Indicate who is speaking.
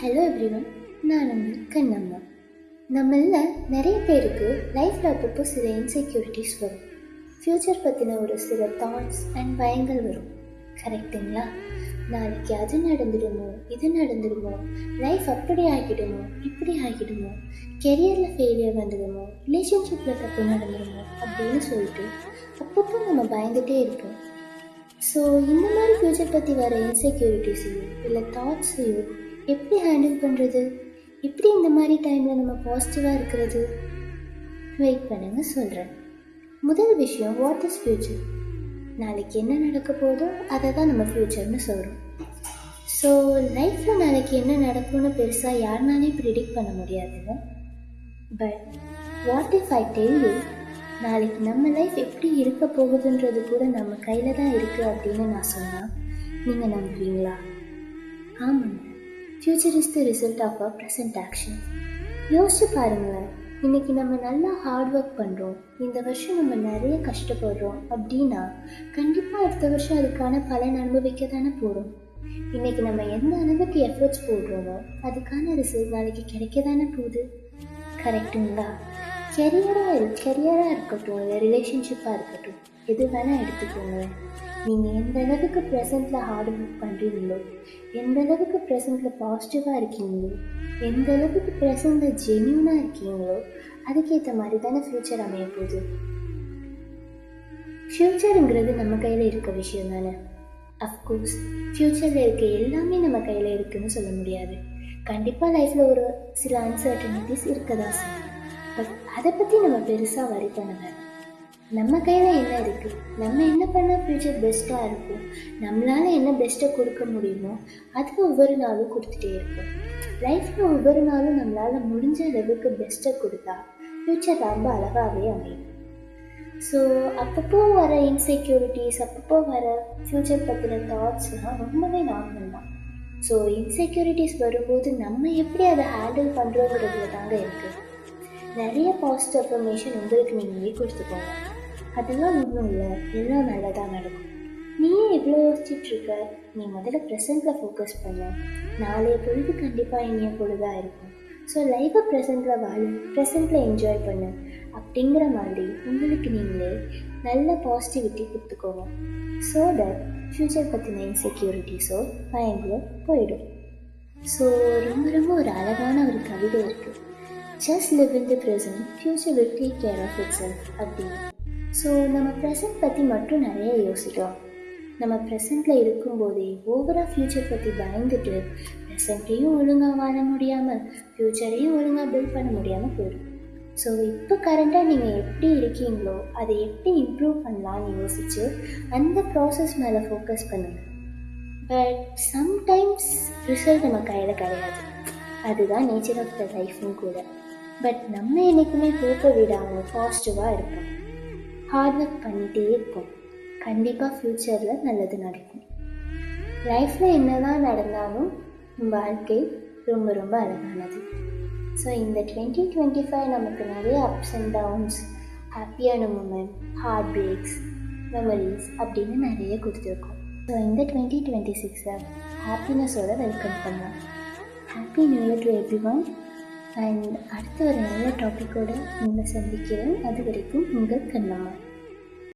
Speaker 1: Hello everyone, நான் உங்கள் கண்ணம்மா. நம்மள நிறைய பேருக்கு லைஃப்பில் அப்பப்போ சில இன்செக்யூரிட்டிஸ் வரும். ஃப்யூச்சர் பற்றின ஒரு சில தாட்ஸ் அண்ட் பயங்கள் வரும். கரெக்டுங்களா? நாளைக்கு அது நடந்துடுமோ, இது நடந்துடுமோ, லைஃப் அப்படி ஆகிடுமோ, இப்படி ஆகிடுமோ, கெரியரில் ஃபெயிலியர் வந்துடுமோ, ரிலேஷன்ஷிப்பில் தப்பு நடந்துடுமோ அப்படின்னு சொல்லிட்டு அப்பப்போ நம்ம பயந்துகிட்டே இருப்போம். ஸோ இந்த மாதிரி ஃப்யூச்சர் பற்றி வர இன்செக்யூரிட்டிஸையோ இல்லை தாட்ஸையோ எப்படி ஹேண்டில் பண்ணுறது? எப்படி இந்த மாதிரி டைமில் நம்ம பாசிட்டிவாக இருக்கிறது? வெயிட் பண்ணுங்க, சொல்கிறேன். முதல் விஷயம், வாட் இஸ் ஃப்யூச்சர்? நாளைக்கு என்ன நடக்க போதோ அதை தான் நம்ம ஃப்யூச்சர்னு சொல்கிறோம். ஸோ லைஃப்பில் நாளைக்கு என்ன நடக்கும்னு பெருசாக யாருனாலையும் ப்ரிடிக்ட் பண்ண முடியாதுங்க. But what if I tell you, நாளைக்கு நம்ம லைஃப் எப்படி இருக்க போகுதுன்றது கூட நம்ம கையில் தான் இருக்குது அப்படின்னு நான் சொன்னால் நீங்கள் நம்புவீங்களா? ஆமாங்க, future is the result of our present action. யோசிச்சு பாருங்களேன், இன்றைக்கி நம்ம நல்லா ஹார்ட் ஒர்க் பண்ணுறோம், இந்த வருஷம் நம்ம நிறைய கஷ்டப்படுறோம் அப்படின்னா கண்டிப்பாக அடுத்த வருஷம் அதுக்கான பலன் அனுபவிக்க தானே போகிறோம். இன்றைக்கி நம்ம எந்த அளவுக்கு எஃபர்ட்ஸ் போடுறோமோ அதுக்கான ரிசல்ட் நாளைக்கு கிடைக்க தானே போகுது. கரெக்டுங்களா? கெரியராக இருக்கட்டும், இல்லை ரிலேஷன்ஷிப்பாக இருக்கட்டும், எது வேணால் எடுத்துக்கோங்களேன். நீங்கள் எந்த அளவுக்கு ப்ரெசென்ட்டில் ஹார்ட் ஒர்க் பண்ணுறீங்களோ, எந்த அளவுக்கு ப்ரெசென்ட்டில் பாசிட்டிவாக இருக்கீங்களோ, எந்த அளவுக்கு ப்ரெசென்ட்டில் ஜென்யூனாக இருக்கீங்களோ அதுக்கேற்ற மாதிரி தானே ஃப்யூச்சர் அமைய போகுது. ஃப்யூச்சருங்கிறது நம்ம கையில் இருக்க விஷயம் தானே. அஃப்கோர்ஸ் ஃப்யூச்சரில் இருக்க எல்லாமே நம்ம கையில் இருக்குதுன்னு சொல்ல முடியாது. கண்டிப்பாக லைஃப்பில் ஒரு சில அன்சர்டனிட்டிஸ் இருக்க தான் செய்யும். பட் அதை பற்றி நம்ம பெருசாக வரி பண்ண வேண்டாம். நம்ம கையில் என்ன இருக்குது, நம்ம என்ன பண்ணால் ஃப்யூச்சர் பெஸ்ட்டாக இருக்கும், நம்மளால் என்ன பெஸ்ட்டை கொடுக்க முடியுமோ அது ஒவ்வொரு நாளும் கொடுத்துட்டே இருக்கும். லைஃப்பில் ஒவ்வொரு நாளும் நம்மளால் முடிஞ்ச அளவுக்கு பெஸ்ட்டை கொடுத்தா ஃப்யூச்சர் ரொம்ப அழகாகவே அமையும். ஸோ அப்பப்போ வர இன்செக்யூரிட்டிஸ், அப்பப்போ வர ஃப்யூச்சர் பற்றின தாட்ஸ்லாம் ரொம்பவே நார்மல் தான். ஸோ இன்செக்யூரிட்டிஸ் வரும்போது நம்ம எப்படி அதை ஹேண்டில் பண்ணுறோங்கிறதுல தாங்க இருக்குது. நிறைய பாசிட்டிவ் அஃபர்மேஷன் உங்களுக்கு நீங்களே கொடுத்துக்கோங்க. அதெல்லாம் ஒன்றும் இல்லை, எல்லாம் நல்லதாக நடக்கும். நீயே எவ்வளோ யோசிச்சுட்ருக்க? நீ முதல்ல ப்ரெசென்ட்டில் ஃபோக்கஸ் பண்ண. நாளைய பொழுது கண்டிப்பாக இனிய பொழுதாக இருக்கும். ஸோ லைஃப்பை ப்ரெசென்ட்டில் வாழ, ப்ரெசென்ட்டில் என்ஜாய் பண்ணு அப்படிங்கிற மாதிரி உங்களுக்கு நீங்களே நல்ல பாசிட்டிவிட்டி கொடுத்துக்கோங்க. ஸோ தட் ஃப்யூச்சர் பற்றின இன்செக்யூரிட்டிஸோ பயங்களோ போயிடும். ஸோ ரொம்ப ரொம்ப ஒரு அழகான ஒரு கவிதை இருக்குது, just live in the present, future will take care of itself அப்படின்னு. ஸோ நம்ம ப்ரெசன்ட் பற்றி மட்டும் நிறைய யோசிக்கிறோம். நம்ம ப்ரெசண்ட்டில் இருக்கும்போதே ஓவராக ஃப்யூச்சர் பற்றி பயந்துட்டு ப்ரெசண்ட்டையும் ஒழுங்காக வாழ முடியாமல் ஃப்யூச்சரையும் ஒழுங்காக பில்ட் பண்ண முடியாமல் போயிடும். ஸோ இப்போ கரண்ட்டாக நீங்கள் எப்படி இருக்கீங்களோ அதை எப்படி இம்ப்ரூவ் பண்ணலான்னு யோசித்து அந்த ப்ராசஸ் மேலே ஃபோக்கஸ் பண்ணுங்கள். பட் சம்டைம்ஸ் ரிசல்ட் நம்ம கையில் கிடையாது, அதுதான் நேச்சர் ஆஃப் த லைஃப்னு கூட. பட் நம்ம என்றைக்குமே ஹோப்பை விடாமல் பாசிட்டிவாக இருப்போம், ஹார்ட் ஒர்க் பண்ணிகிட்டே இருப்போம். கண்டிப்பாக ஃப்யூச்சரில் நல்லது நடக்கும். லைஃப்பில் என்ன தான் நடந்தாலும் வாழ்க்கை ரொம்ப ரொம்ப அழகானது. ஸோ இந்த 2025 நமக்கு நிறைய அப்ஸ் அண்ட் டவுன்ஸ், ஹாப்பியான மூமெண்ட், ஹார்ட் பிரேக்ஸ், மெமரிஸ் அப்படின்னு நிறைய கொடுத்துருக்கோம். ஸோ இந்த 2026 ஹாப்பினஸோட வெல்கம் பண்ணலாம். Happy new year to every one. And அடுத்த ஒரு நல்ல டாப்பிக்கோடு உங்களை சந்திக்கிறேன். அது வரைக்கும் உங்கள் கண்ணம்மா.